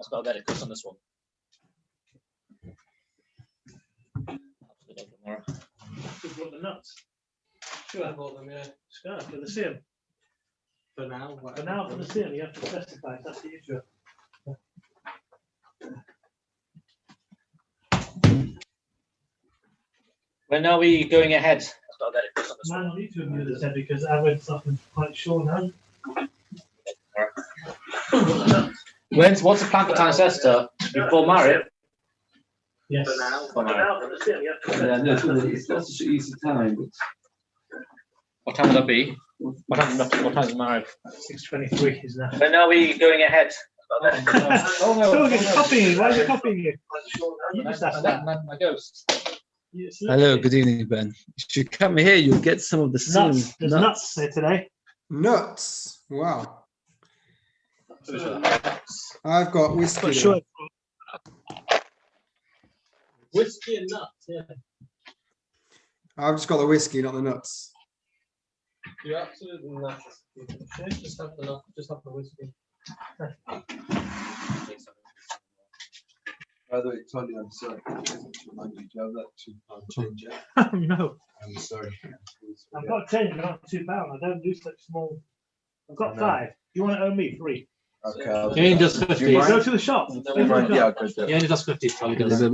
I've got a better cut on this one. You brought the nuts. Sure, I bought them, yeah. Sure, for the same. For now, for the same, you have to specify. That's the issue. When are we going ahead? I've got a better cut on this Man, I need to review this because I read something quite sure now. What's the plan for Time Sister? Before marriage? Yes. For now. It's not such an easy time. But... What time will that be? What time is marriage? 6:23 is that. When are we going ahead? Oh no! He's copying you. Why is he copying you? You just asked that. My ghost. Hello, good evening, Ben. If you come here, you'll get some of the nuts. There's nuts here today. Nuts. Wow. I've got whiskey. Sure. Whiskey and nuts, yeah. I've just got the whiskey, not the nuts. You're absolutely nuts. Just have the nut, just have the whiskey. By the way, Tony, I'm sorry. I didn't remind you, do you have that £2 change yet? No. I'm sorry. I've got change, but not £2. I don't do such small. I've got 5. You want to owe me 3? Okay. You only does 50. Go to the shop. Yeah, I'll go do He it. only does 50. Probably does. The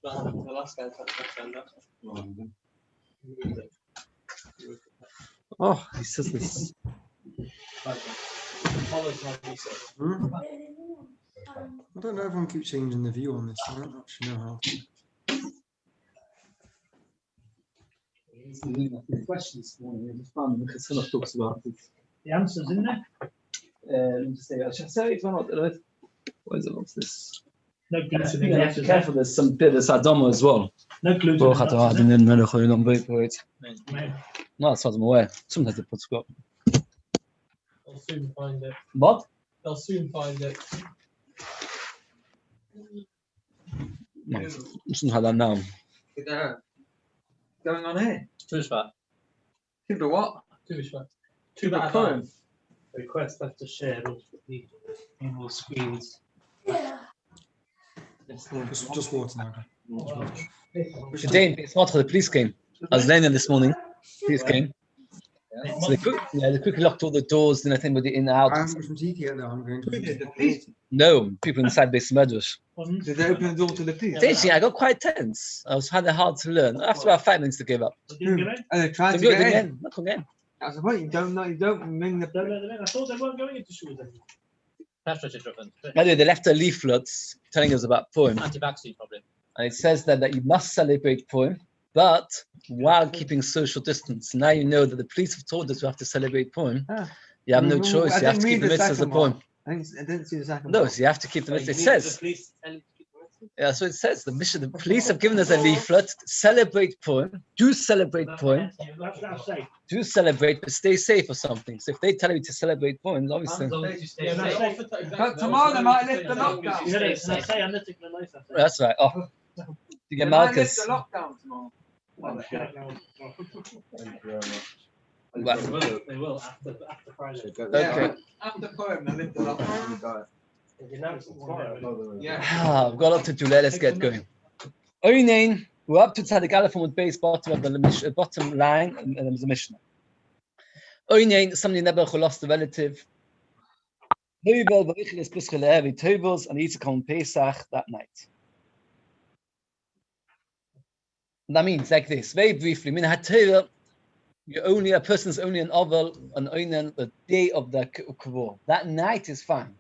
last guy Oh, he says this. I don't know if everyone keeps changing the view on this. I don't actually know how. The question this morning is fun because someone talks about it. The answer's in there. Let me just say, I should say it's not. What is it? What's this? No gluten in Yeah, the be answers. careful. There's some bit of Adamo as well. No gluten. No, in the nuts, is as far as I'm aware. Sometimes they put Scott. They'll soon find it. What? They'll soon find it. No, something like that now. Going on here? Too far. Give it a what? Too short. Too bad. Poem. Request left to share the evil screens. Just water now. Today, it's not for the police came. I was laying there this morning. Police came. So they quickly locked all the doors and everything with the in and out. I haven't brushed my teeth yet though. I'm going to. No, people inside Beis Medrash. Did they open the door to the police? Actually, I got quite tense. I was finding it hard to learn. After about 5 minutes to give up. And they tried They to go get in. again. Not again. That's the point. You don't ring the. Don't let them in. I thought they weren't going into schools anymore. That's what you're driven. Anyway, they left a leaflet telling us about Purim. Anti-vaccine, probably. And it says that you must celebrate Purim, but while keeping social distance. Now you know that the police have told us we have to celebrate Purim. You have no choice. You have to keep the mitzvahs of Purim. I didn't see the second No, one. so you have to keep the mitzvahs. It says. Yeah, so it says the police have given us a leaflet. Celebrate Purim. Do celebrate Purim. That's safe. Do celebrate, but stay safe or something. So if they tell you to celebrate Purim, obviously. Yeah, that's safe. But tomorrow they might lift the lockdown. Yeah, that's say I'm not taking the life. That's right. Oh, you They get might lift Marcus. the lockdown tomorrow. Thank you very much. They will after Friday. Okay. After poem, they lift the lockdown. Yeah. I've got a lot to do. Let's get going. Oinain, we're up to Tzadik Aleph with Beis, bottom of the bottom line, and there's a Mishnah. Oinain, somebody never lost a relative. Heuvel, Barichilis, Pischel, Evi, Teuvels, and eats on Pesach that night. That means like this, very briefly. Min HaTorah, a person's only an oval, an oinen, the day of the Kavor. That night is fine.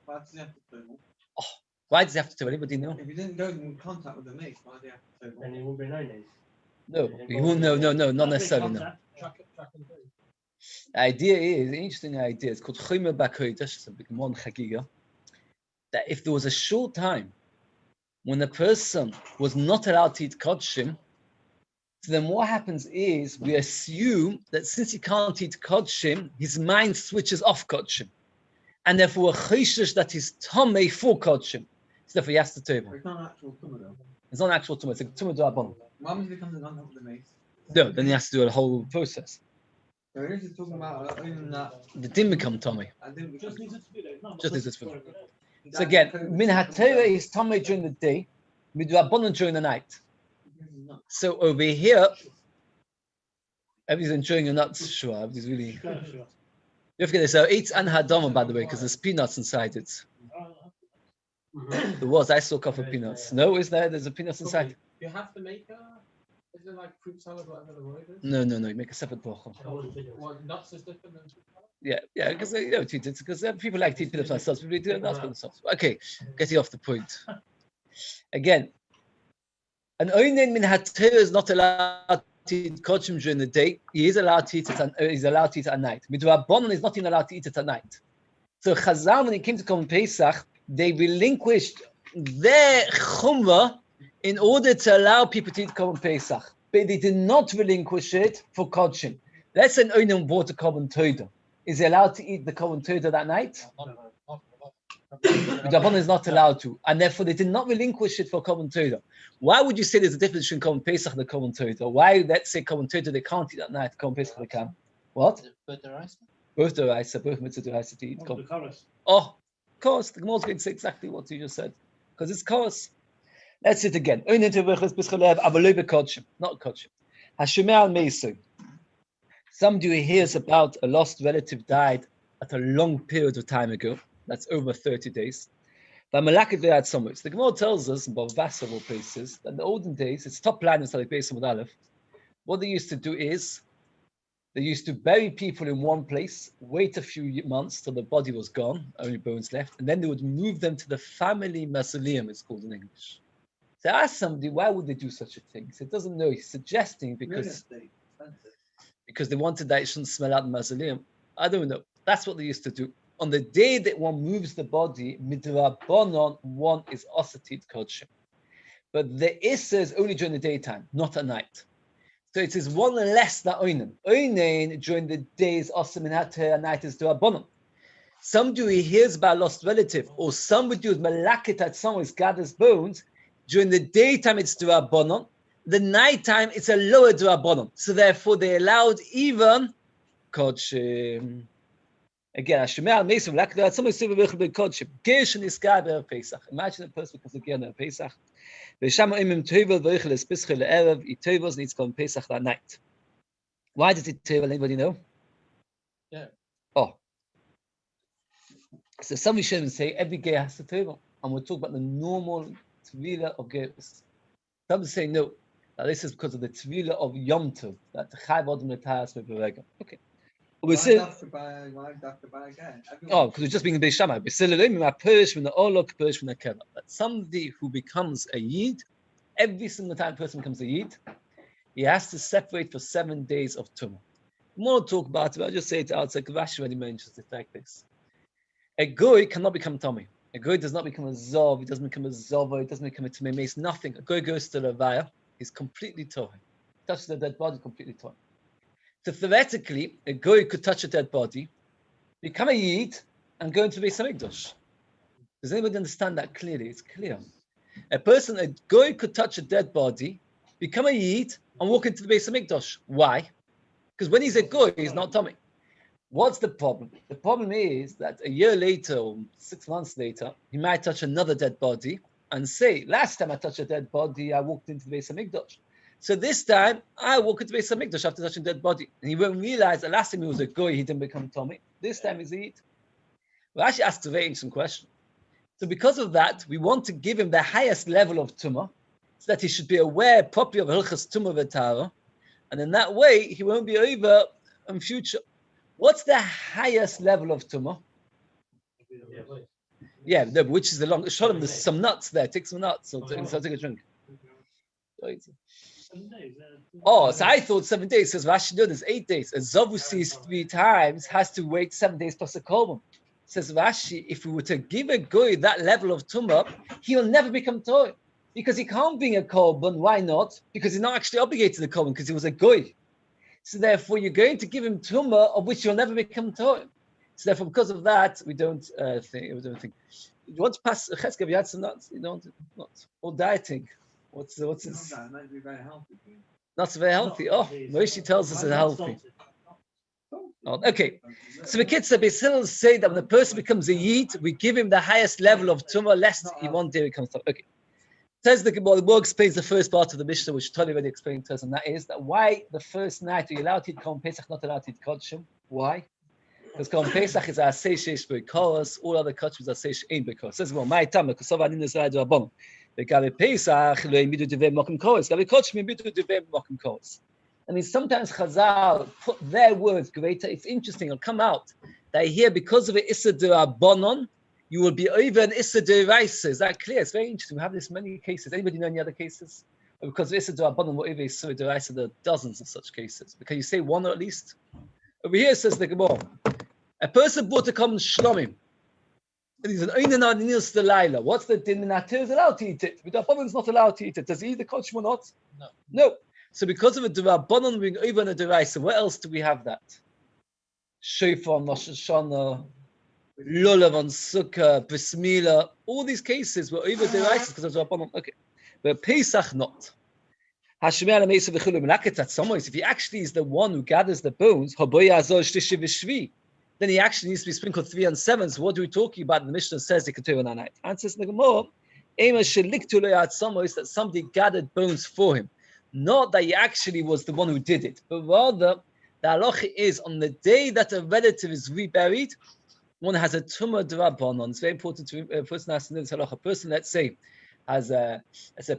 Why does he have to tell anybody? No. If you didn't go in contact with the mace, why do you have to tell? And it will be no names. No, you will. No, not necessarily. No. The idea is an interesting idea. It's called Chomer Bakodesh. It's a big one chagiga. That if there was a short time when the person was not allowed to eat kodshim, so then what happens is we assume that since he can't eat kodshim, his mind switches off kodshim, and therefore a choshesh that is tomei for kodshim. So therefore he has to table. It's not actual tumor though. It's not an actual tumor. It's a tumor d'abon. Mum becomes in contact with the mace. No, then he has to do a whole process. There is talking about even that. The didn't become Tommy. I didn't Just needs it to be there. No, Just needs this it to be is- So again, min haTorah is Tommy during the day, midrabanan during the night. So over here, everybody's enjoying your nuts. Sure, everybody's really. Sure, sure. You forget this. So it's anhadama, by the way, because there's peanuts inside it. There was. I saw a couple of peanuts. No, is there? There's a peanuts inside. You have to make is it like fruit salad, whatever the word is? No. You make a separate bracha. What nuts is different than fruit salad? Yeah, because you know, because people like to eat peanuts themselves. People do it not for themselves. Okay, getting off the point. Again, an oinen min haTorah is not allowed to eat kochim during the day. He is allowed to eat it. He's allowed to eat it at night. Midrabanan is not even allowed to eat it at night. So Chazal, when it came to Korban Pesach, they relinquished their chumrah in order to allow people to eat Korban Pesach, but they did not relinquish it for kochim. Let's say an oinen bought a Korban Torah. Is he allowed to eat the Korban Torah that night? Rabban is not allowed to, and therefore they did not relinquish it for Korban Torah. Why would you say there's a difference between Korban Pesach and the Korban Torah? Why, let's say Korban Torah they can't eat that night, Korban Pesach they can? What? Both the rice, both mitzvah the rice to eat. The chorus. Oh, of course, the Gemara is going to say exactly what you just said, because it's chorus. Let's it again. Not kochim. Hashemeh al meisui. Somebody hears about a lost relative died at a long period of time ago. That's over 30 days. The Gemara tells us in Bava several places that in the olden days, it's top line in Salik Beis with Aleph. What they used to do is they used to bury people in one place, wait a few months till the body was gone, only bones left, and then they would move them to the family mausoleum, it's called in English. So I asked somebody, why would they do such a thing? He said, doesn't know. He's suggesting because they wanted that it shouldn't smell out the mausoleum. I don't know. That's what they used to do. On the day that one moves the body, midrabanan, one is asatit kochim. But the issa is only during the daytime, not at night. So it is one less than oinen. Oinen during the day is asim in haTorah, at night is drabanan. Somebody who hears about a lost relative, or somebody who's malakit at someone's gathers bones, during the daytime it's drabanan. The nighttime it's a lower drabanan. So therefore they allowed even kochim. Again, Hashemeh al meisui like that. Somebody say v'chol kochim. Gershon is guy be'er Pesach. Imagine a person becomes a ger be'er Pesach. V'shama imim toivel v'chol es pischel le'erev. He tovels needs to Korban Pesach that night. Why does it toivel? Anybody know? Yeah. Oh. So somebody should say every ger has to toivel, and we'll talk about the normal tvila of gers. Some say no. That this is because of the tvila of Yom Tov that the chayv adam l'tayas me'berega. Okay. Why do you have to buy again? Oh, because it's just being a Beis Shammai. That somebody who becomes a Yid, every single time a person becomes a Yid, he has to separate for 7 days of Tumah. More talk about it, I'll just say it out. It's like Rashi already mentions it like this. A Goy cannot become Tommy. A Goy does not become a Zov, he doesn't become a Zova, he doesn't become a Tumah Mace, nothing. A Goy goes to the Levaya, he's completely Torah. Touches the dead body, completely Torah. So theoretically, a Goy could touch a dead body, become a Yid, and go into Beis Hamikdash. Does anybody understand that clearly? It's clear. A Goy could touch a dead body, become a Yid, and walk into the Beis Hamikdash. Why? Because when he's a Goy, he's not Tommy. What's the problem? The problem is that a year later, or 6 months later, he might touch another dead body and say, last time I touched a dead body, I walked into the Beis Hamikdash. So this time, I walk into Beis Hamikdash after touching a dead body. And he won't realize that last time he was a Goy, he didn't become Tommy. This time he's a Yid. Rashi asks a very interesting question. So because of that, we want to give him the highest level of Tumah, so that he should be aware properly of Hilchas Tumah v'Tara, and in that way, he won't be over in future. What's the highest level of Tumah? Yeah, no, which is the longest. Show him there's some nuts there. Take some nuts. So take a drink. Oh, so I thought 7 days. Says Rashi, no, there's 8 days. A Zavu sees 3 times, has to wait 7 days plus a korban. Says Rashi, if we were to give a Goy that level of Tumah, he'll never become Torah. Because he can't bring a korban. Why not? Because he's not actually obligated to the korban, because he was a Goy. So therefore, you're going to give him Tumah, of which he'll never become Torah. So therefore, because of that, we don't think. You want to pass Cheskev, you had some nuts? You don't, not. Or dieting. What's this? That might be very healthy. Not very healthy. Oh, Moshe tells us it's healthy. Okay, so the kids Beis say that when a person becomes a Yid, we give him the highest level of tumah, lest he one day becomes tumah. Okay, says the Gemara. The Gemara explains the first part of the Mishnah, which Tony already explained to us, and that is that why the first night are you allowed to eat Korban Pesach, not allowed to eat Kodshim? Why? Because Korban Pesach is our seish b'koros, all other Kodshim are seish ein b'koros. Says the Gemara, my time because of anin is ra'ad rabon. Gabi Pesach lo yimidu devei mokim koros. Gabi Kodshim yimidu devei mokim koros. I mean, sometimes Chazal put their words greater. It's interesting. It'll come out that here, because of the Issa D'Rabbanon, you will be over an Issa D'Oraisa. Is that clear? It's very interesting. We have this many cases. Anybody know any other cases? Or because of Issa D'Rabbanon, we're over Issa D'Oraisa, there are dozens of such cases. But can you say one at least? Over here, says the Gemara, a person bought a common shlomim. And he's an Einan Adinils Delilah. What's the din? Minatir is allowed to eat it. But D'Rabbanon is not allowed to eat it. Does he eat the kodshim or not? No. So because of a D'Rabbanon being over on a D'Oraisa, where else do we have that? Shofar on Rosh Hashanah, Lulav on Sukkah, Bris Milah, all these cases were over D'Oraisa because of D'Rabbanon. Okay, but Pesach not. Hashemeh Alamesa v'Chulu Melaket Tzatzomois. If he actually is the one who gathers the bones, Haboya Azor Shlishi v'Shvi, then he actually needs to be sprinkled 3 and 7. So what are we talking about? The Mishnah says he could do it on night. Answers in the Gemara, Ema Sheliktu Le'Atzomois, that somebody gathered bones for him. Not that he actually was the one who did it, but rather the halacha is on the day that a relative is reburied, one has a tumah d'Rabbanon. It's very important to a person has to know this halacha. A person, let's say, has a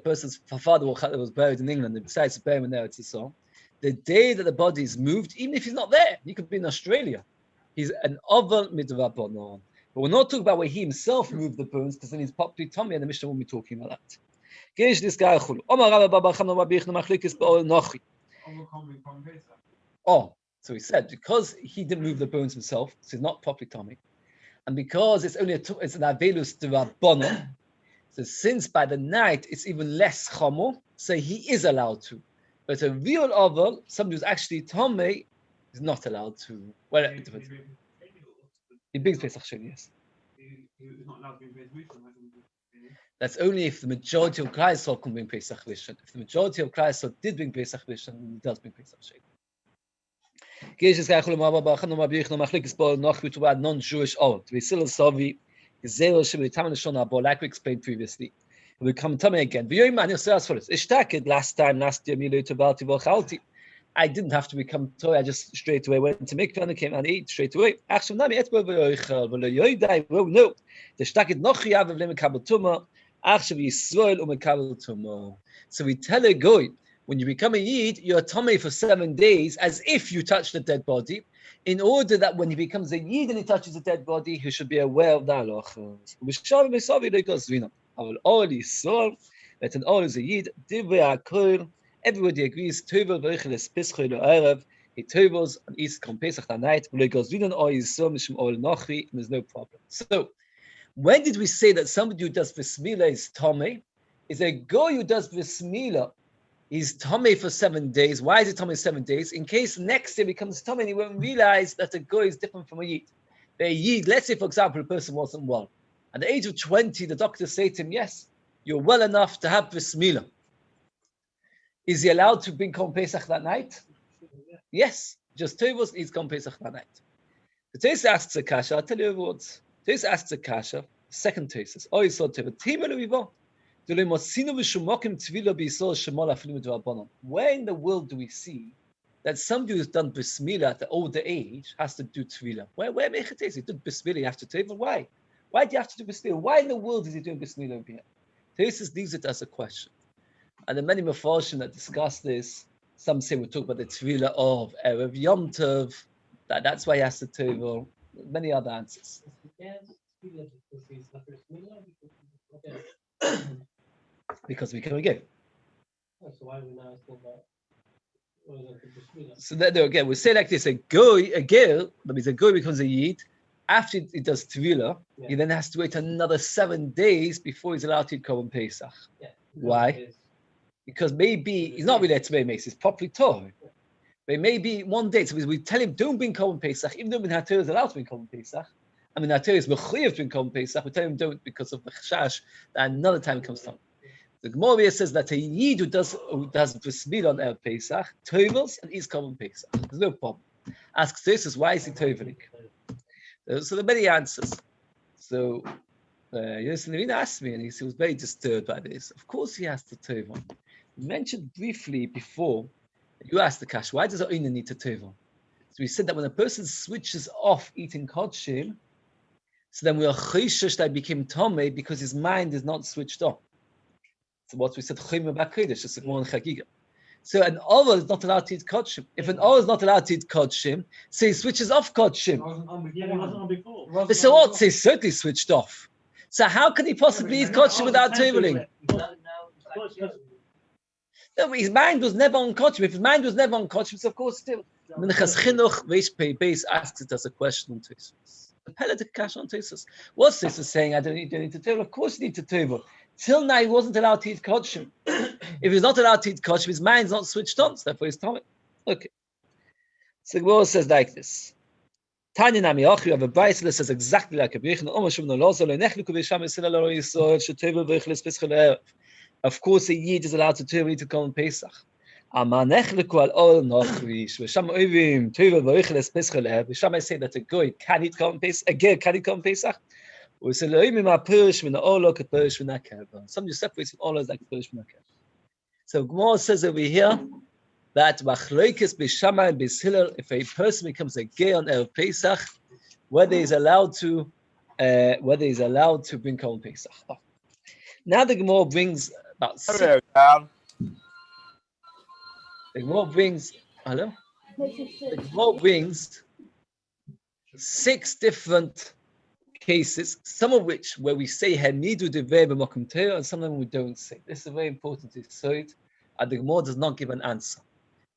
person's father was buried in England and decides to bury him in there. So the day that the body is moved, even if he's not there, he could be in Australia. He's an oval midrabbanon. But we're not talking about where he himself moved the bones, because then he's properly tummy, and the Mishnah won't be talking about that. Oh, so he said because he didn't move the bones himself, so he's not properly tummy, and because it's only it's an avelus d'Rabbanon. So since by the night it's even less chomo, so he is allowed to. But a real oval, somebody who's actually tummy, is not allowed to. Well, it depends. He brings Pesach Sheni, yes. That's only if the majority of Klal Yisrael can bring Pesach Rishon. If the majority of Klal Yisrael did bring Pesach Rishon, he does bring Pesach Sheni. Non-Jewish old. Like we explained previously. We come to me again. Last year, I didn't have to become Torah. I just straight away went to mikveh and came and ate straight away. No, the shtakid noch yav v'lem mekabel tumah. Achshav Yisroel u'mekabel tumah. So we tell a goy, when you become a Yid, you're tummy for 7 days, as if you touched the dead body, in order that when he becomes a Yid and he touches the dead body, he should be aware of the halachas. All Yisroel, that an all is a Yid, divrei hakol. Everybody agrees. Tovel v'richeles pischoi lo'erev. He tovels and eats Korban Pesach that night. There's no problem. So, when did we say that somebody who does Bismillah is Tomei? Is a goy who does Bismillah, he's Tomei for 7 days. Why is it Tomei 7 days? In case next year becomes Tomei and he won't realize that a goy is different from a Yid. The Yid, let's say for example, a person wasn't well. At the age of 20, the doctors say to him, yes, you're well enough to have Bismillah. Is he allowed to bring Korban Pesach that night? Yes. Just Tovos needs Korban Pesach that night. The Tesis asks a kasha. I'll tell you words. Tesis asks a kasha. Second Tesis. Oh, you saw Teva. Where in the world do we see that somebody who's done Bris Milah at the older age has to do Tefillah? Where Mechates? He did Bris Milah, you have to Teva. Why? Why do you have to do Bris Milah? Why in the world is he doing Bris Milah over here? Tesis leaves it as a question. And there are many Mefarshim that discuss this. Some say we talk about the Tefillah of Erev Yom Tov, that's why he has to Teva. Many other answers. Because we can again. So that again, we say like this: a girl, that means a girl becomes a Yid. After he does Tefillah, he then has to wait another 7 days before he's allowed to eat Korban Pesach. Why? Because maybe he's not really to be Mace, it's properly Torah. But maybe one day, so we tell him, don't bring Korban Pesach, even though Minator is allowed to bring Korban Pesach. I mean, Minator is mechuyev to bring Korban Pesach, we tell him don't because of the chashash, that another time it comes down. The Gemara says that a Yid who does Bris Milah on Erev Pesach, tovels and eats Korban Pesach. There's no problem. Asks Tosfos, why is he toveling? So there are many answers. So Yosef Levine asked me, and he was very disturbed by this. Of course he has to tovel. We mentioned briefly before, you asked the Kash, why does an Oina need to tovel? So we said that when a person switches off eating kodshim, so then we are choishish that became tomei because his mind is not switched on. So what we said, chayim b'akodesh, is more chagiga. So an oval is not allowed to eat kodshim. If an oval is not allowed to eat kodshim, so he switches off kodshim. Yeah, he wasn't on before. So what? So he's certainly switched off. So how can he possibly eat kodshim without toveling? No, his mind was never on kodshim. If his mind was never on kodshim, so of course still. Minchas Chinuch Beis asks it as a question on Tosfos. The Peletic Kash on Tosfos. What's this saying? I don't need to tovel. Of course you need to tovel. Till now he wasn't allowed to eat kodshim. If he's not allowed to eat kodshim, his mind's not switched on. So therefore he's tummy. Okay. So the Gemara says like this. Tanya Nami Achi, you have a Beis that says exactly like a Bechon. Of course, a Yid is allowed to tovel to come on Pesach. Shama say that a goy can eat come Pesach, a girl can eat come Pesach. Some you separate from all like Purish from Akev. So Gemara says over here that Machloikes b'Shama and b'Hillel, if a person becomes a gay on Erev Pesach, whether he's allowed to bring Korban Pesach. Oh. Now the Gemara brings about six. The Gemara brings six different cases, some of which where we say Hemidu Devei b'Makom Torah, and some of them we don't say. This is very important to say, and the Gemara does not give an answer.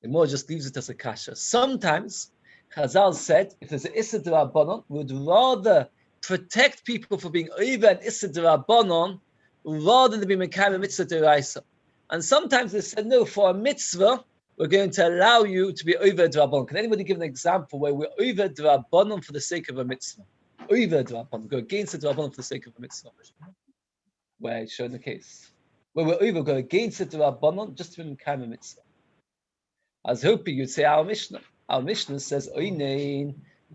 The Gemara just leaves it as a kasha. Sometimes Chazal said, if there's an Issa D'Rabbanan, we would rather protect people from being over an Issa D'Rabbanan rather than be Mekayim a Mitzvah D'Oraisa. And sometimes they said, no, for a mitzvah, we're going to allow you to be over D'Rabbanan. Can anybody give an example where we're over D'Rabbanan for the sake of a mitzvah? Over D'Rabbanan, go against the D'Rabbanan for the sake of a mitzvah. Where it's shown the case. Where we're over, go against the D'Rabbanan just to be Mekayim a mitzvah. I was hoping you'd say our Mishnah. Our Mishnah says, Oinein,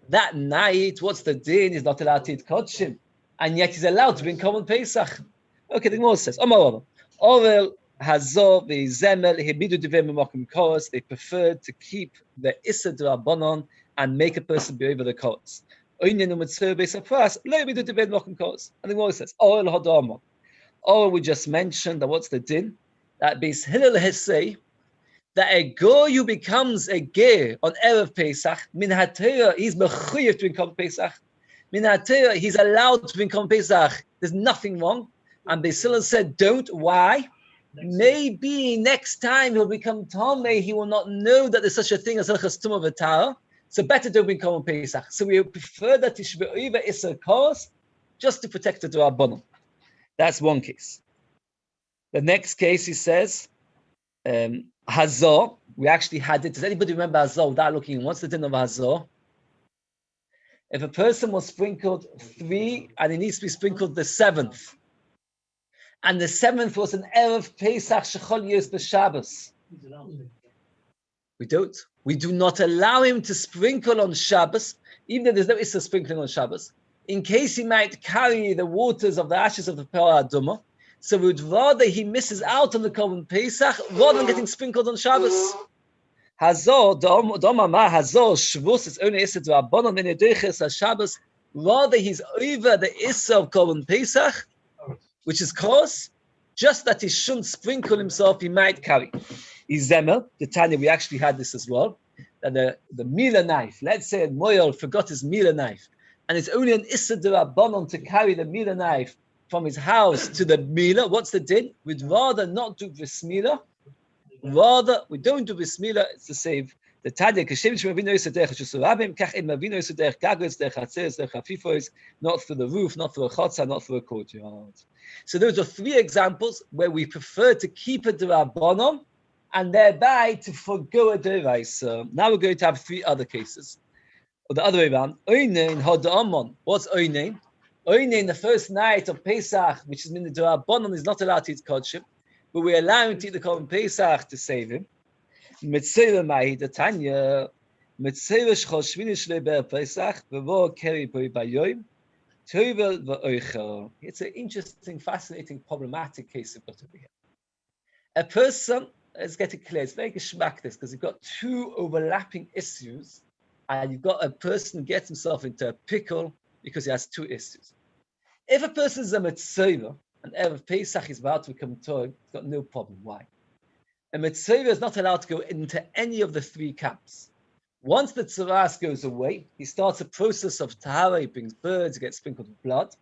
that night, what's the din? He's not allowed to eat kodshim. And yet he's allowed to bring Korban Pesach. Okay, the Gemara says, Ovel Hazor ve'Zemel Hebidu Devei b'Makom Koros. They preferred to keep the Issa D'Rabbanan and make a person be over the Koros. Oinein u'Mitzvah Be'Safras Lo Hebidu Devei b'Makom Koros. And the Gemara says, Ovel Hadamah. Or we just mentioned that what's the din? That Beis Hillel has say that a goy who becomes a ger on Erev Pesach, min haTorah, he's mechuyev to become Pesach. Min haTorah, he's allowed to become Pesach. There's nothing wrong. And Beis Hillel said, don't. Why? Maybe next time he'll become Tomei, he will not know that there's such a thing as Hilchas Tumah v'Tara. So better don't become Pesach. So we prefer that he should be over Issa Kos just to protect the D'Rabbanan. That's one case. The next case, he says, Hazor. We actually had it. Does anybody remember Hazor without looking? What's the din of Hazor? If a person was sprinkled 3 and he needs to be sprinkled the 7th, and the 7th was an Erev Pesach Shechol Yos b'Shabbos, we don't. We do not allow him to sprinkle on Shabbos, even though there's no Issa sprinkling on Shabbos, in case he might carry the waters of the ashes of the Parah Adumah. So we would rather he misses out on the Korban Pesach rather than getting sprinkled on Shabbos. Hazor, Domama, Hazor, Shvus, it's only Issa D'Rabbanan, in Yeduches Shabbos. Rather he's over the Issa of Korban Pesach, which is Kos, just that he shouldn't sprinkle himself, he might carry. Izemel, the Tanya, we actually had this as well, that the Mila knife, let's say Moyal forgot his Mila knife, and it's only an Issa D'Rabbanan to carry the Mila knife from his house to the Mila. What's the din? We'd rather not do Bismillah. Rather, we don't do Bismillah, it's to save the Tanya. Not through the roof, not through a chotza, not through a courtyard. So those are 3 examples where we prefer to keep a D'Rabbanan and thereby to forgo a D'Oraisa. Now we're going to have 3 other cases. Or the other way around. Oinein Hada'amon. What's Oinein? Oinein, the first night of Pesach, which is in the D'Rabbanan, is not allowed to eat kodshim, but we allow him to eat the Korban Pesach to save him. Mitzvah Mahi, the Tanya, Mitzvah shchol shmini shlei ber Pesach, v'vo keri boi bayoim, tovel v'oichel. It's an interesting, fascinating, problematic case we've got over here. A person, let's get it clear, it's very geschmack this, because you've got two overlapping issues, and you've got a person who gets himself into a pickle because he has two issues. If a person is a mitzvah, and Erev Pesach is about to become Torah, he's got no problem. Why? A mitzvah is not allowed to go into any of the three camps. Once the tzaras goes away, he starts a process of tahara, he brings birds, he gets sprinkled with blood.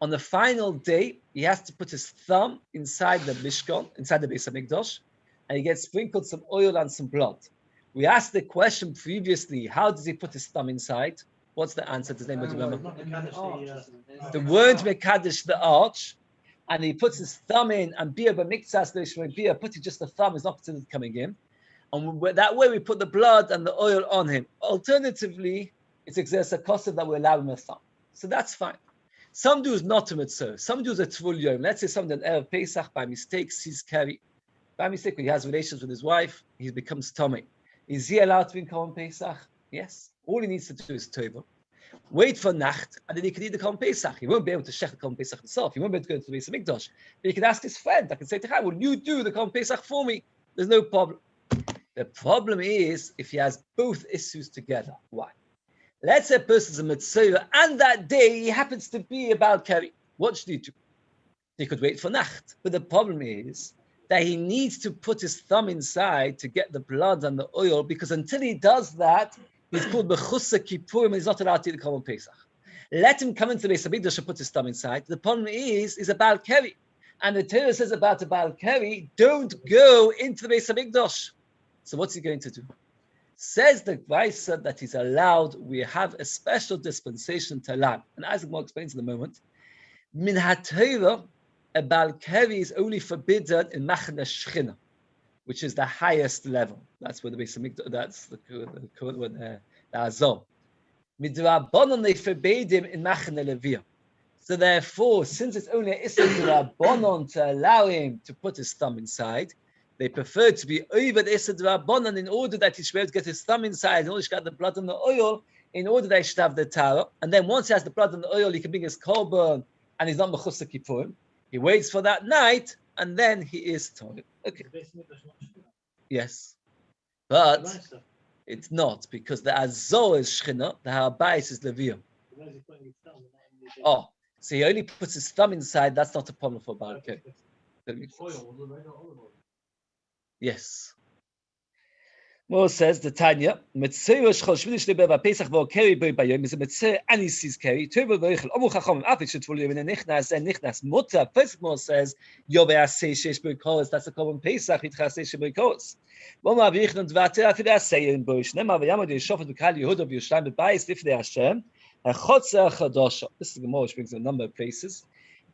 On the final day, he has to put his thumb inside the Mishkan, inside the Beis HaMikdash, and he gets sprinkled some oil and some blood. We asked the question previously, how does he put his thumb inside? What's the answer? Does anybody remember? The word Mekadesh, the arch, and he puts his thumb in, and Bia B'miktsas Bia, putting just the thumb is not considered coming in. And that way we put the blood and the oil on him. Alternatively, it's exerts a cost that we allow him a thumb. So that's fine. Some do is not a mitzvah. Some do is a tvul yom. Let's say someone that Erev Pesach by mistake sees Keri. By mistake, when he has relations with his wife, he becomes tummy. Is he allowed to be in Korban Pesach? Yes. All he needs to do is tova. Wait for Nacht, and then he can eat the Korban Pesach. He won't be able to shech the Korban Pesach himself. He won't be able to go to the Beis HaMikdash. But he can ask his friend. I can say to him, will you do the Korban Pesach for me? There's no problem. The problem is if he has both issues together. Why? Let's say a person's a mitzvah, and that day he happens to be about Keri. What should he do? He could wait for Nacht. But the problem is that he needs to put his thumb inside to get the blood and the oil, because until he does that, he's called Bechusa Kippurim, and he's not allowed to eat the Korban Pesach. Let him come into the Beis HaMikdash and put his thumb inside. The problem is about Keri. And the Torah says about the Baal Keri, don't go into the Beis HaMikdash. So what's he going to do? Says the Beis that he's allowed, we have a special dispensation to allow. And Isaac Moore explains in a moment, Min HaTorah, a Baal Keri is only forbidden in Machane Shechina, which is the highest level. That's where the Beis HaMikdash, that's the current one, the Azor. Midrabanon, they forbade him in Machane Leviah. So therefore, since it's only an Issa Midrabanon to allow him to put his thumb inside, they prefer to be over the Issa Midrabanon in order that he should be able to get his thumb inside, in order to get the blood and the oil, in order that he should have the Tara. And then once he has the blood and the oil, he can bring his korban, and he's not Mechusa Kippurim. He waits for that night, and then he is Torah. Okay. Yes. But it's not, because the Azor is Shechina, the Beis is Leviah. Oh, so he only puts his thumb inside, that's not a problem for Baal Keri. Yes. Mo says the Tanya, Mitzvah shchol shmini shlei ber Pesach vo Keri boi bayom is a mitzvah and he sees Keri. Tova v'oichel omu chacham afik shetvul yom in nichnas and nichnas muta. Pesach Mo says Yove asay sheish boi kolos. That's a common Pesach. Itcha asay sheish boi kolos. Mo ma'avich non dvater afil asay in boi. Shneimar v'yamod yeshofet v'kal Yehuda v'Yushalayim Beis lifnei Hashem. A chotzer chadosha. This is the Gemara which brings a number of places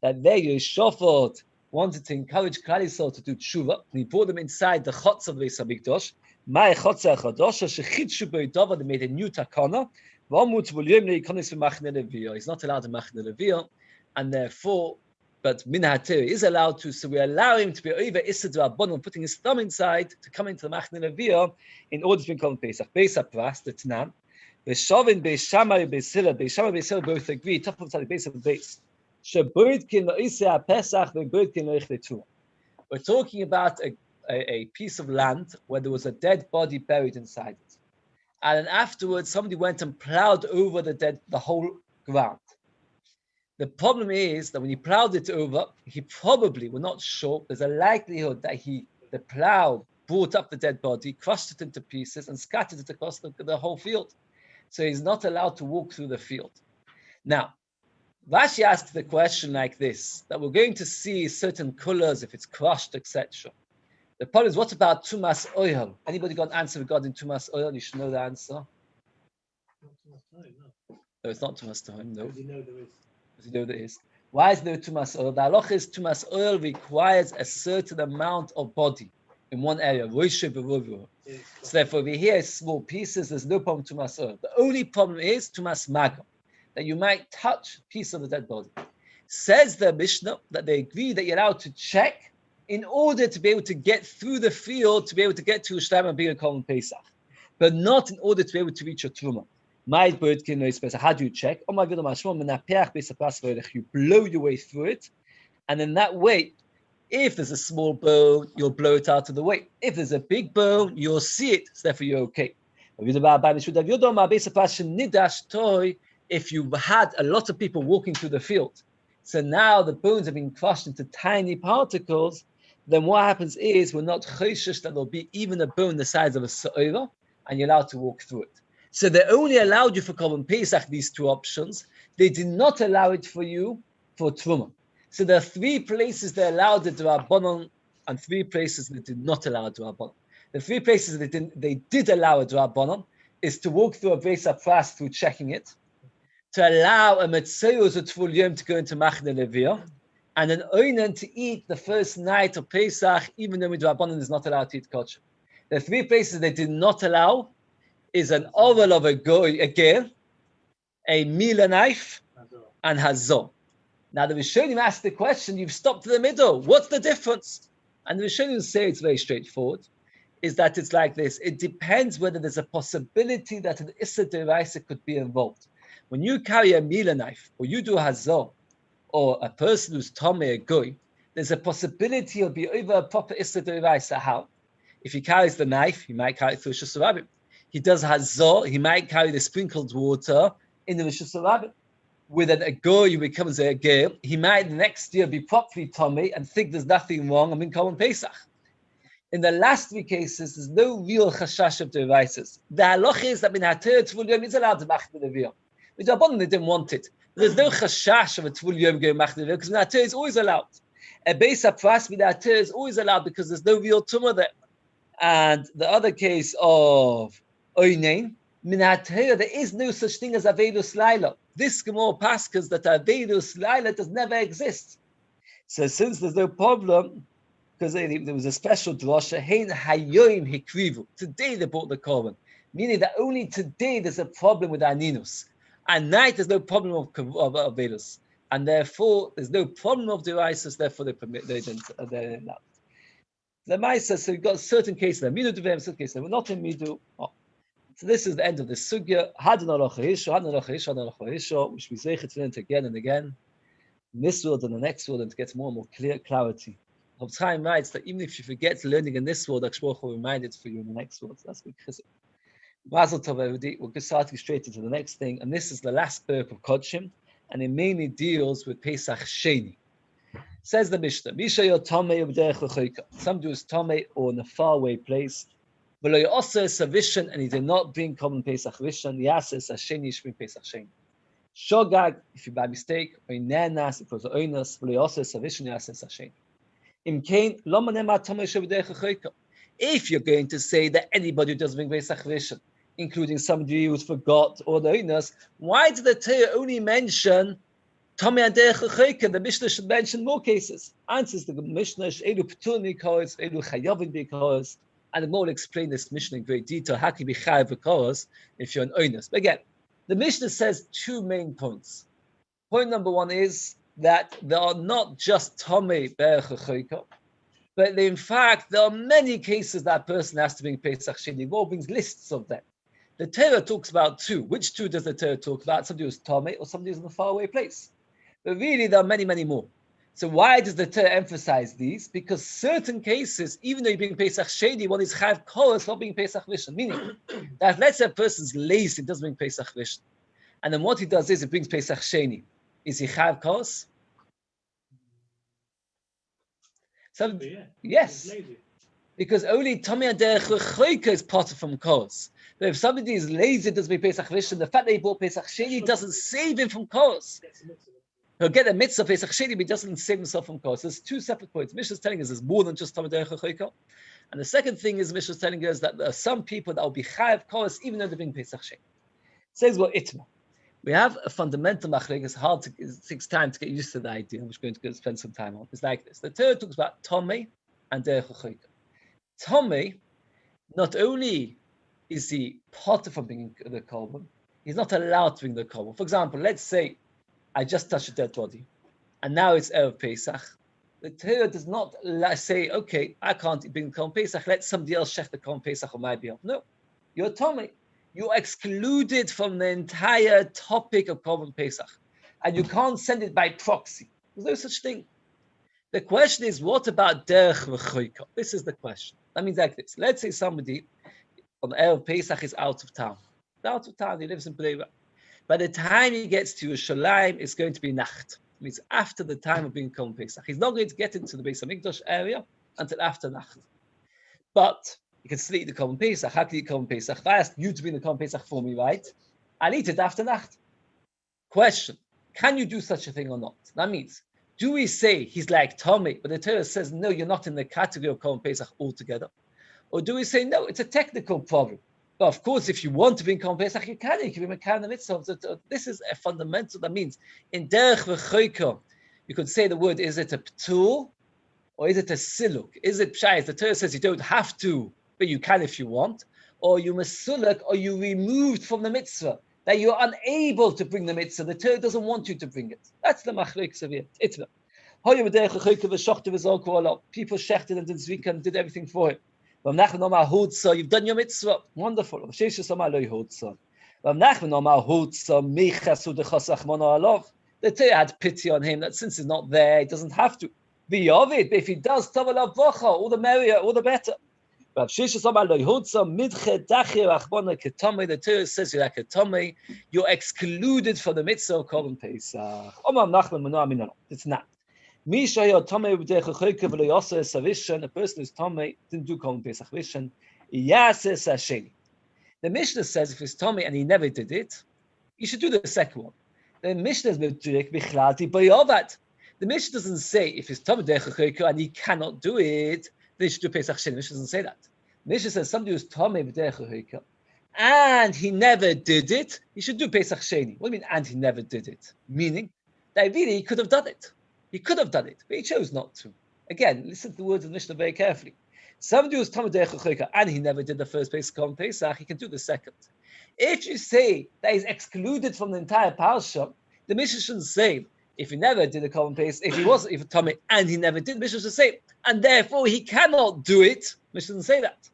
that there Yeshofet wanted to encourage Klal Yisrael to do tshuva, and he brought them inside the chotz of the Beis HaMikdash. My chotzer chadosha shechitshu b'yidava. They made a new takana. V'amut v'lyom leikonis v'machne Leviah. He's not allowed to machne Leviah, and therefore, but min haTorah is allowed to. So we allow him to be over Issa D'Rabbanan, putting his thumb inside to come into the machne Leviah in order to become Pesach. Beis HaPras, the Tanan. Beshavin, Beis Shammai, Beis Hillel. Beis Shammai, Beis Hillel both agree. Top of the base of the base. We're talking about a piece of land where there was a dead body buried inside it. And then afterwards, somebody went and plowed over the whole ground. The problem is that when he plowed it over, he probably, we're not sure, there's a likelihood that the plow brought up the dead body, crushed it into pieces, and scattered it across the whole field. So he's not allowed to walk through the field. Now, Rashi asked the question like this, that we're going to see certain colors if it's crushed, etc. The problem is, what about Tumas Oil? Anybody got an answer regarding Tumas Oil? You should know the answer. No, it's not Tumas Oil, no. Because you know there is. Because you know there is. Why is there Tumas Oil? The halacha is Tumas Oil requires a certain amount of body in one area. So therefore, if you hear small pieces, there's no problem Tumas Oil. The only problem is Tumas Magam, that you might touch a piece of the dead body. Says the Mishnah that they agree that you're allowed to check in order to be able to get through the field, to be able to get to Yerushalayim and be a Korban Pesach. but not in order to be able to reach your truma. My bird can know Pesach. How do you check? Oh my God, you blow your way through it, and in that way, if there's a small bone, you'll blow it out of the way. If there's a big bone, you'll see it, so therefore you're okay. If you had a lot of people walking through the field, so now the bones have been crushed into tiny particles, then what happens is we're not choshesh that there'll be even a bone the size of a sa'ira, and you're allowed to walk through it. So they only allowed you for Korban Pesach these two options. They did not allow it for you for Truma. So there are 3 places they allowed the Drabanon and 3 places they did not allow a Drabanon. The 3 places they did allow a Drabanon is to walk through a Beis Pras through checking it, to allow a Metzayos or Tvul Yom to go into Machne Leviyah, and an Oinen to eat the first night of Pesach, even though Drabanon is not allowed to eat kosher. The 3 places they did not allow is an oval of a ger, a mila knife, and hazor. Now the Rishonim asked the question, you've stopped in the middle, what's the difference? And the Rishonim say it's very straightforward, is that it's like this, it depends whether there's a possibility that an Issa Deraisa could be involved. When you carry a mila knife, or you do hazor, or a person who's Tomei, a goy, there's a possibility he'll be over a proper Issa Deraisa. How? If he carries the knife, he might carry it through Shus Rabbim. He does hazor, he might carry the sprinkled water in the Rishus Rabbim. With a goy who becomes a ger, he might the next year be properly Tomei and think there's nothing wrong and Korban Pesach. In the last 3 cases, there's no real chashash of devices. The halacha is that Minater Tvul Yom is allowed to machne leviyah. With Rabbanan, they didn't want it. There's no chashash of a Tvul Yom going machne leviyah because Minater is always allowed. A Beis Pras Minater is always allowed because there's no real tumah there. And the other case of Oinein, Minater, there is no such thing as Avedus Laila. This Gemara passes that Avedus Laila does never exist. So since there's no problem, because there was a special drasha, Hein Hayoim Hikrivu. Today they bought the Korban, meaning that only today there's a problem with Aninus. At night there's no problem of Avedus, and therefore there's no problem of Deraisus. Therefore they allowed. The Maisa, so you've got certain cases, Midu Devem, certain cases, we're not in Midu. Oh. So this is the end of the sugya. Hadon Alocha Hisho, which we say it again and again, in this world and the next world, and to get more and more clear clarity. Rabbi Chaim writes that even if you forget learning in this world, HaKadosh will remind it for you in the next world. So that's good. Mazel tov, everybody. We're starting straight into the next thing, and this is the last perk of Kodshim, and it mainly deals with Pesach Sheni. Says the Mishnah, somebody who's Tomei or in a faraway place, and he did not bring Korban Pesach Rishon, Yases Hasheni Shmim Pesach Sheni. Shogag, if you by mistake, or Nenas, if it was Oinas, Yases Rishon Yases Hasheni. If you're going to say that anybody who doesn't bring Pesach Rishon, including somebody who's forgot or the Oinas, why did the Torah only mention Tomei and Derech L'Choika? The Mishnah should mention more cases. Answers the Mishnah, Elu P'tur Mikos, Elu Chayavin Mikos, and the more will explain this Mishnah in great detail. How can you be Chayav Mikos if you're an Oinas? But again, the Mishnah says 2 main points. Point number 1 is that there are not just Tomei Derech L'Choika, but in fact there are many cases that a person has to bring Pesach Sheni. The Torah brings lists of them. The Torah talks about 2. Which 2 does the Torah talk about? Somebody who's Tomei or somebody who's in a faraway place. But really, there are many, many more. So why does the Torah emphasize these? Because certain cases, even though you bring Pesach Sheni, one is Chayav Koros for being Pesach Rishon. Meaning that let's say a person's lazy, doesn't bring Pesach Rishon, and then what he does is he brings Pesach Sheni. Is he Chayav Koros? So yes, because only Tomei and Derech L'Choika is part from Koros. But if somebody is lazy, doesn't bring Pesach Rishon, the fact that he bought Pesach Sheni doesn't save him from Koros. He'll get a mitzvah Pesach Sheni, but he doesn't save himself from Koros. There's 2 separate points. Mishnah is telling us there's more than just Tomei Derech L'Choika. And the second thing is Mishnah is telling us that there are some people that will be Chayav Koros even though they bring Pesach Sheni. Says what Itma. We have a fundamental machlek. It takes time to get used to the idea, which we're going to spend some time on. It's like this. The Torah talks about Tomei and Derech L'Choika. Tomei, not only is he part of bringing the Korban, he's not allowed to bring the Korban. For example, let's say I just touched a dead body, and now it's Erev Pesach. The Torah does not say, okay, I can't bring Korban Pesach, let somebody else check the Korban Pesach on my behalf. No. you're Tomei. You're excluded from the entire topic of Korban Pesach. And you can't send it by proxy. There's no such thing. The question is, what about derech v'choika? This is the question. That means like this. Let's say somebody on the Erev Pesach is out of town. Out of town, he lives in Pereira. By the time he gets to Yerushalayim, it's going to be Nacht. It means after the time of being Korban Pesach. He's not going to get into the Beis Hamikdash area until after Nacht. But you can sleep the Korban Pesach. How can you Korban Pesach? If I ask you to bring the Korban Pesach for me, right? I'll eat it after Nacht. Question: can you do such a thing or not? That means, do we say he's like Tommy, but the Torah says no, you're not in the category of Korban Pesach altogether? Or do we say no, it's a technical problem? But of course, if you want to bring Korban Pesach, you can be Mekan Mitzvah. So this is a fundamental. That means in Derech V'Choika, you could say the word: is it a Ptur or is it a Siluk? Is it Pshai? The Torah says you don't have to, but you can if you want. Or you Mesuluk, or you removed from the Mitzvah, that you're unable to bring the Mitzvah. The Torah doesn't want you to bring it. That's the Machlokes of it. Itva. People shechted and did Zvika and did everything for him. You've done your mitzvah. Wonderful. The Torah had pity on him that since he's not there, he doesn't have to. But if he does, all the merrier, all the better. The Torah says you're like a Tomei, you're excluded from the mitzvah of Korban Pesach. It's not. A person who's Tomei didn't do Korban Pesach Vishan. The Mishnah says if he's Tomei and he never did it, you should do the second one. The Mishnah is the Mishnah doesn't say if he's Tomei and he cannot do it, they should do Pesach Sheni. Mishnah doesn't say that. Mishnah says somebody who's Tomei b'derech and he never did it, he should do Pesach Sheni. What do you mean, and he never did it? Meaning, that really he could have done it. He could have done it, but he chose not to. Again, listen to the words of Mishnah very carefully. Somebody who's Tomei b'derech and he never did the first Pesach, he can do the second. If you say that he's excluded from the entire parsha, the Mishnah shouldn't say, if he never did the Korban Pesach, if he was Tomei and he never did, Mishnah should say, and therefore he cannot do it. Mishnah doesn't say that.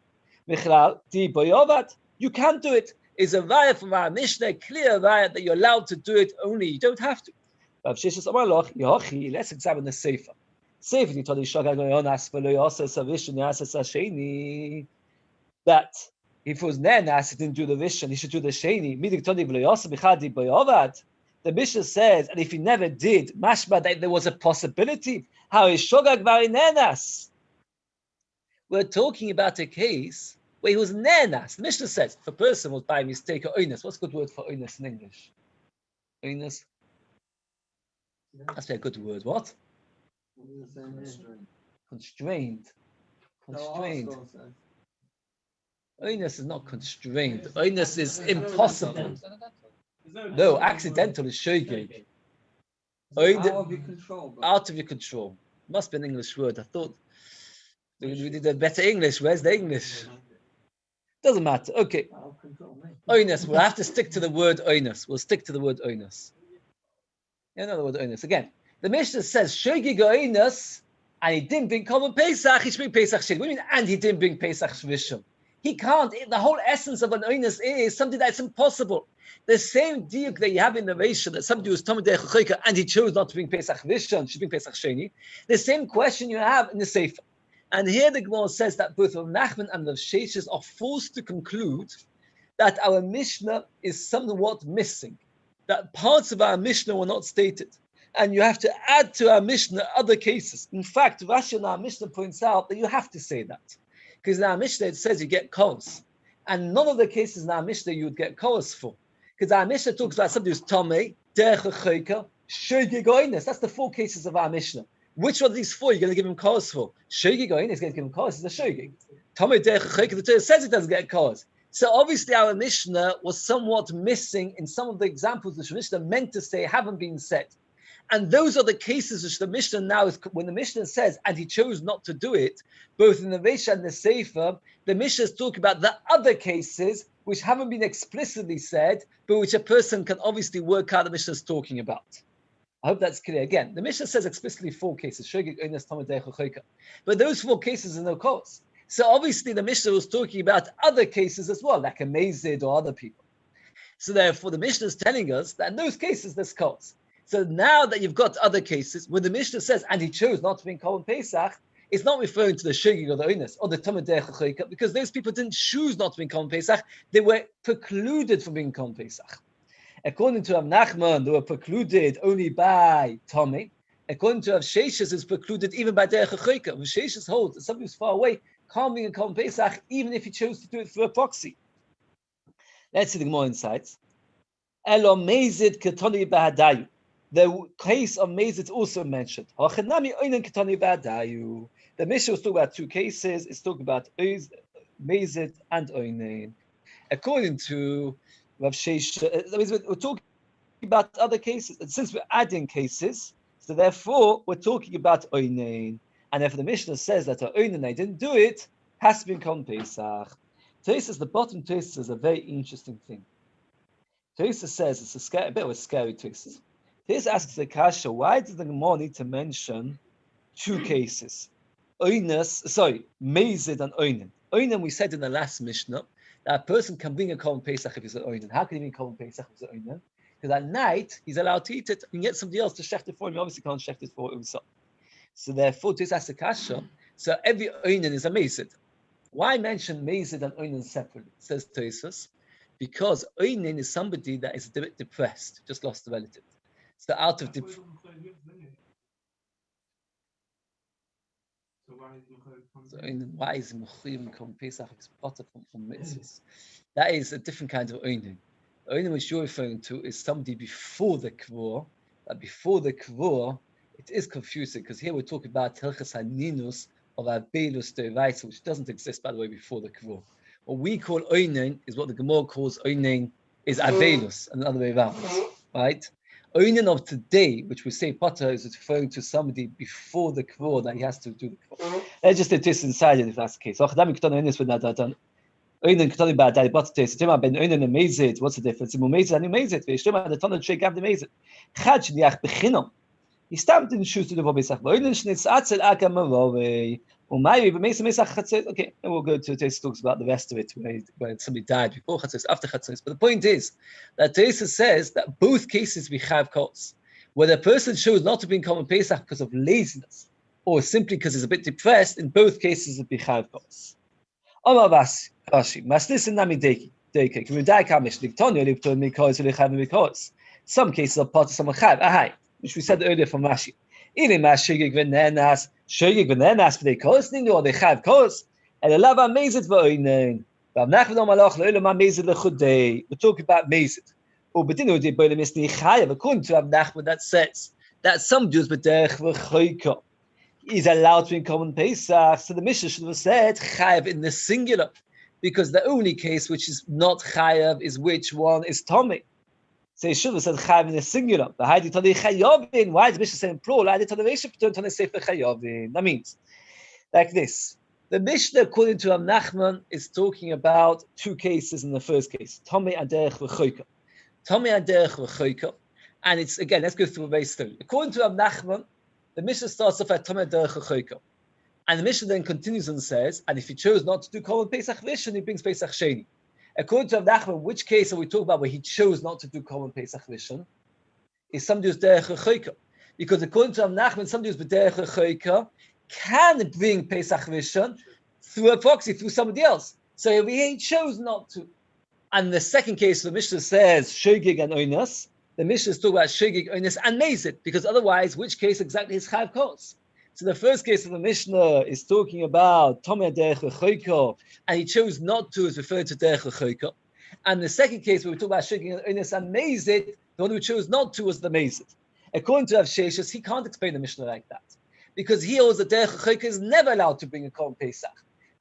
You can't do it. Is a raya from our Mishnah, clear raya that you're allowed to do it, only you don't have to. Let's examine the Sefer. That if it was Nenas, he didn't do the Rishon, he should do the Sheni. The Mishnah says, and if he never did, mashma that there was a possibility. How is Shogag Vari Nenas? We're talking about a case where he was Nenas. The Mishnah says, if a person was by mistake or oinus, what's a good word for oinus in English? Oinus? That's a good word. What? Constrained. Constrained. Oinus is not constrained. Oinus is impossible. No, accidental is shogeg. Out of your control. Out of your control. Must be an English word. I thought we did a better English. Where's the English? Doesn't matter. Okay. Oinus. We'll have to stick to the word oinus. We'll stick to the word oinus. You know the word oinus. Again, the Mishnah says shogeg oinus, and he didn't bring Korban Pesach. He should bring Pesach Sheni. What do you mean? And he didn't bring Pesach Rishon. He can't. The whole essence of an oinus is something that's impossible. The same diuk that you have in the Reisha, that somebody was Tomei b'derech and he chose not to bring Pesach Rishon, should bring Pesach Sheni. The same question you have in the Sefer. And here the Gemara says that both Rav Nachman and Rav Sheshes are forced to conclude that our Mishnah is somewhat missing, that parts of our Mishnah were not stated. And you have to add to our Mishnah other cases. In fact, Rashi in our Mishnah points out that you have to say that. Because in our Mishnah it says you get koros. And none of the cases in our Mishnah you would get koros for. Because our Mishnah talks about somebody who's Tomei, derech v'choika, shogeg oinus. That's the four cases of our Mishnah. Which one of these four are you going to give him koros for? Shogeg oinus is going to give him koros. It's a shogeg. Tomei, derech v'choika, the Torah says it doesn't get koros. So obviously our Mishnah was somewhat missing in some of the examples which the Mishnah meant to say haven't been said. And those are the cases which the Mishnah now is, when the Mishnah says, and he chose not to do it, both in the Reisha and the Sefer, the Mishnah is talking about the other cases which haven't been explicitly said, but which a person can obviously work out the Mishnah is talking about. I hope that's clear. Again, the Mishnah says explicitly four cases, shogeg, oinus, tomei, derech v'choika. But those four cases are no koros. So obviously the Mishnah was talking about other cases as well, like a Mazid or other people. So therefore the Mishnah is telling us that in those cases there's cause. So now that you've got other cases where the Mishnah says, and he chose not to be in Kol Pesach, it's not referring to the Shogig or the Oinus or the Tamid Derech HaChoika, because those people didn't choose not to be in Kol Pesach, they were precluded from being in Kol Pesach. According to Rav Nachman, they were precluded only by Tomei. According to Rav Sheshes, it's precluded even by Derech HaChoika. Rav Sheshes holds that somebody who's far away can't be in Kol Pesach even if he chose to do it through a proxy. Let's see the more insights. Elo Mezid Ketoni Bahadayu. The case of Mezid is also mentioned. Hachanami Oinen Ketoni Bahadayu. The Mishnah was talking about two cases. It's talking about Mezid and Oinen. According to Rav Sheish, we're talking about other cases. And since we're adding cases, so therefore we're talking about Oinen. And if the Mishnah says that Oinen, they didn't do it, has to be in Kol Pesach. Tosfos, the bottom Tosfos is a very interesting thing. Tosfos says it's a bit of a scary Tosfos. Tosfos asks the Kasha, why does the Gemara need to mention two cases? Mezid and Oinen. Oinen, we said in the last Mishnah, that a person can bring a Kol Pesach if he's an Oinen. How can he bring Kol Pesach if he's an Oinen? Because at night, he's allowed to eat it and get somebody else to shecht it for him. He obviously can't shecht it for himself. So therefore, Tosfos asks the Kasha, so every Oinen is a Mezid. Why mention Mezid and Oinen separately? Says Tosfos, because Oinen is somebody that is a bit depressed, just lost a relative. So out of depression. So why is Mechuyim Kol Pesach spotted from mitzvahs? That is a different kind of Oinen. Oinen which you're referring to is somebody before the Kvor. That before the Kvor, it is confusing because here we're talking about Hilchas Haninus of Abelus Devaisa, which doesn't exist, by the way, before the Kvor. What we call Oinen is what the Gemara calls Oinen is Abelus, and the other way around, right? Oinen of today, which we say Potter, is referring to somebody before the Kvor that he has to do the Kvor. Let's just take this inside it if that's the case. What's the difference? What's the difference? He stamped in the shoes to the Pesach. Okay, and we'll go to Tosfos talks about the rest of it, where somebody died before Chatzos, after Chatzos. But the point is that Tosfos says that both cases we have cause. Whether a person chose not to be in Kol Pesach because of laziness, or simply because he's a bit depressed, in both cases it be chav cause. Omar Rashi, Maslis and Nami Deki. Some cases are part of some chav. Which we said earlier from Rashi. Ili mas shogig v'nenas for the kos nindu or the chav kos. And the lava mezid v'oinen. Rav Nachman Malach le'olam mezid lechudei. We're talking about mezid. Ubedinu di boilim isni chayav. According to Rav Nachman, that says that some Jews b'derech v'choika is allowed to be in Kol Pesach. So the Mishnah should have said chayav in the singular, because the only case which is not chayav is which one is Tomei. So he should have said chayav in the singular. But why is the Mishnah saying plural? That means like this. The Mishnah, according to Rav Nachman, is talking about two cases in the first case. Tomei and derech v'choika. Tomei and derech v'choika. And it's, again, let's go through a very slowly. According to Rav Nachman, the Mishnah starts off at Tomei and derech v'choika. And the Mishnah then continues and says, and if he chose not to do Kol Pesach Rishon, he brings Pesach Sheni. According to Rav Nachman, which case are we talking about where he chose not to do Kol Pesach Rishon? Is somebody who's derech v'choika. Because according to Rav Nachman, somebody who's derech v'choika can bring Pesach Rishon through a proxy, through somebody else. So he chose not to. And the second case, the Mishnah says Shogig and Oinus. The Mishnah is talking about Shogig, Oinus, and Mezid, because otherwise, which case exactly is chav kos? So the first case of the Mishnah is talking about Tomei derech v'choika, and he chose not to, is referring to derech v'choika. And the second case where we talk about Shogig and Oinus and Mezid, the one who chose not to was the Mezid. According to Rav Sheshes, he can't explain the Mishnah like that, because he holds that derech v'choika is never allowed to bring a Kol Pesach.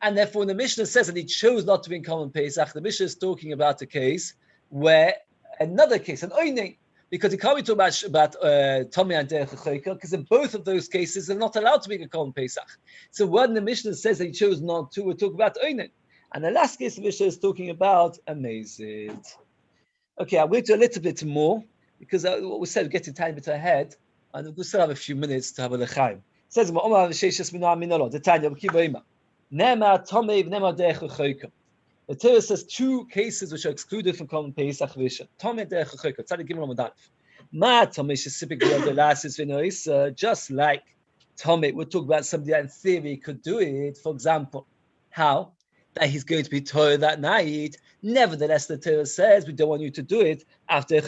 And therefore, when the Mishnah says that he chose not to bring Kol Pesach, the Mishnah is talking about a case where another case, an Oinen, because he can't be talking about Tomei and derech v'choika, because in both of those cases they're not allowed to bring a Kol Pesach. So when the Mishnah says that he chose not to, we're talking about Oinen. And the last case the Mishnah is talking about a Mezid. Okay, I'm going to do a little bit more, because what we said, we're getting a tiny bit ahead, and we'll still have a few minutes to have a lechaim. It says, Nema Tomei v'nema derech l'choika. The Torah says two cases which are excluded from common Pesach Rishon. Tomei derech l'choika. Tzadik Gimel Amud Aleph. Ma Tomei shesipik v'yodelasis v'noisa. Just like Tomei, we'll talk about somebody that in theory could do it. For example, how? That he's going to be Torah that night. Nevertheless, the Torah says we don't want you to do it after that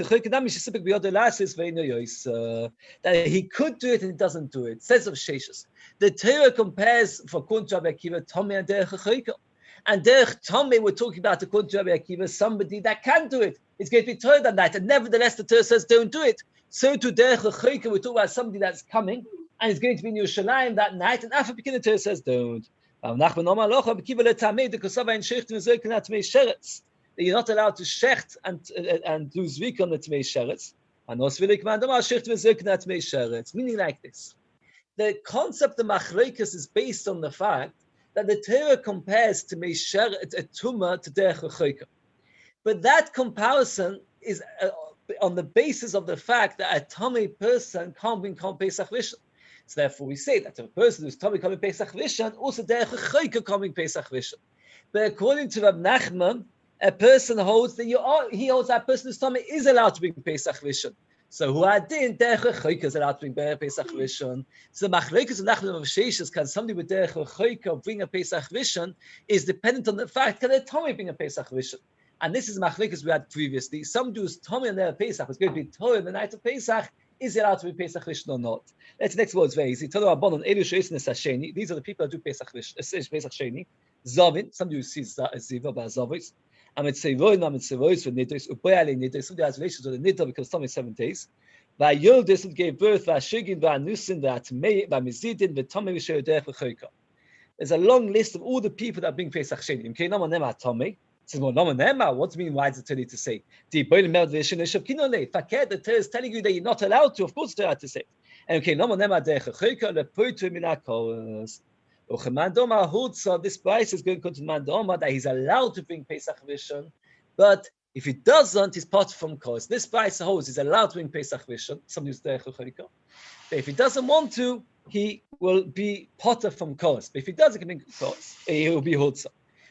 he could do it and he doesn't do it. Says of Sheshus. The Torah compares for Kunt Rabbi Akiva, Tomei and Derech Chayka. And Derech Tomei, we're talking about the Kunt Rabbi Akiva, somebody that can do it. It's going to be Torah that night, and nevertheless the Torah says don't do it. So to Derech Chayka, we're talking about somebody that's coming and is going to be in Yerushalayim that night, and after beginning the Torah says don't. You're not allowed to shecht and do zrik on the tmei sheretz. Meaning like this. The concept of machlokes is based on the fact that the Torah compares tmei sheretz, a tumah, to derech l'choika. But that comparison is on the basis of the fact that a tummy person can't bring Kol Pesach Rishon. So therefore, we say that if a person who's tummy coming Pesach Rishon, also derech l'choika coming Pesach Rishon. But according to Rabbi Nachman, a person holds that he holds that person whose tummy is allowed to bring Pesach Rishon. So who adin derech l'choika is allowed to bring Pesach Rishon. So machlokes of Nachman of Sheshus, can somebody with derech l'choika bring a Pesach Rishon, is dependent on the fact can their tummy bring a Pesach Rishon. And this is machlokes we had previously. Somebody whose tummy on their Pesach was going to be Torah the night of Pesach, is it allowed to be Pesach Rishon or not? Let's next word is very easy. These are the people that do Pesach Sheni. Zavin, somebody who sees Ziva by Zavis. Amitzevois for Nidus, Ubayale Nidus, somebody has relations with the Nidus because Tommy 7 days. By Yildis and gave birth, by Shigin, by Nusin, by Mizidin, by Tommy Vishay Derech L'choika. There's a long list of all the people that bring Pesach Sheni. Okay, no one them are Tommy. Says, well, what do you mean? Why does the Torah to say? The Torah is telling you that you're not allowed to. Of course, the Torah to say. And okay, this Beis is going to come to Mandoma that he's allowed to bring Pesach Rishon, but if he doesn't, he's part from Kos. This Beis holds he's allowed to bring Pesach Rishon. Somebody who's derech l'choika. But if he doesn't want to, he will be potter from Kos. But if he does, he can bring Kos. He will be Hutza.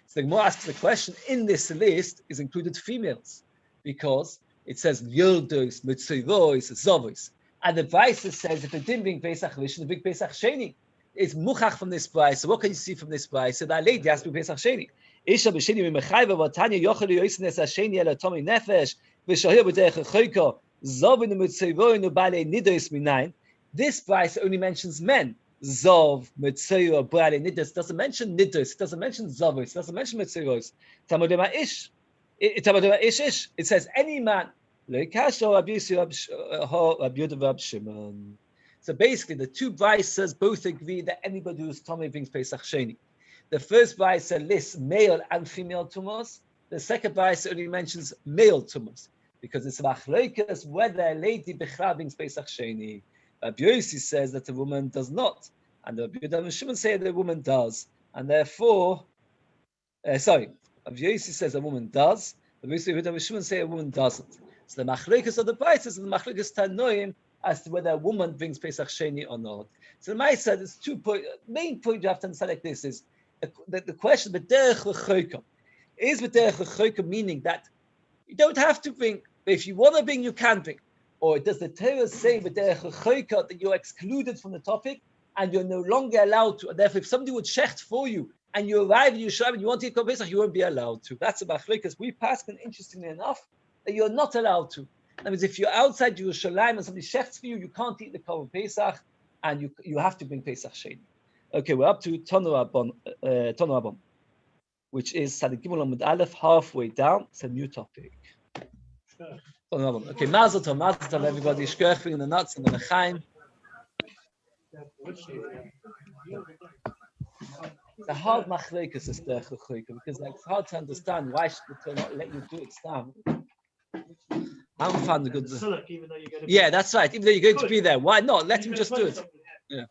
So the Gemara asks the question, in this list is included females, because it says Yildos, Mitzivois, Zovois. And the Beis says if it didn't bring Pesach Rishon, it bring Pesach Sheni. It's muchach from this Beis. So what can you see from this Beis? So that lady has to be Pesach Sheni. Isha b'sheni v'mechayva v'tanya yochel yoyisnes hasheni el atomi nefesh v'shahir b'derech l'choika zovin u'mitzivoin u'balei nidos minayin. This Beis only mentions men. Zov, Mitziyo, Brale, Nidus, doesn't mention Nidus, it doesn't mention Zovis, it doesn't mention Mitziyos. Tamadema Ish. It says any man. So basically, the two Baises both agree that anybody who's Tomei brings Pesach Sheni. The first Baise lists male and female tumors. The second Baise only mentions male tumors, because it's machlokes whether a lady b'chra brings Pesach Sheni. Rabbi Yossi says that a woman does not, and the Rabbi Shimon say that a woman does, and therefore, Rabbi Yossi says a woman does, Rabbi Shimon say a woman doesn't. So the machlokes of the Baises and the machlokes Tanoim as to whether a woman brings Pesach Sheni or not. So the Ma'aseh said there's 2 points. Main point you have to understand like this is the question: B'derech l'choika is b'derech l'choika, meaning that you don't have to bring, but if you want to bring, you can bring. Or does the Torah say b'derech l'choika that you're excluded from the topic and you're no longer allowed to? Therefore, if somebody would shecht for you and you arrive in Yerushalayim and you want to eat Kol Pesach, you won't be allowed to. That's a machlokes. We pass, and interestingly enough, that you're not allowed to. That means if you're outside Yerushalayim and somebody shechts for you, you can't eat the Kol Pesach, and you have to bring Pesach Sheni. Okay, we're up to Tonu Rabban, which is Sadik Gimel Amud Aleph, halfway down. It's a new topic. Okay, Mazel Tov, everybody. Shkoyach in the nuts and the Lechaim. It's a hard machlokes is derech l'choika, because it's hard to understand why should the Torah not let you do it down. I haven't found a good. Yeah, that's right. Even though you're going to be there, why not? Let him just do it. Yeah.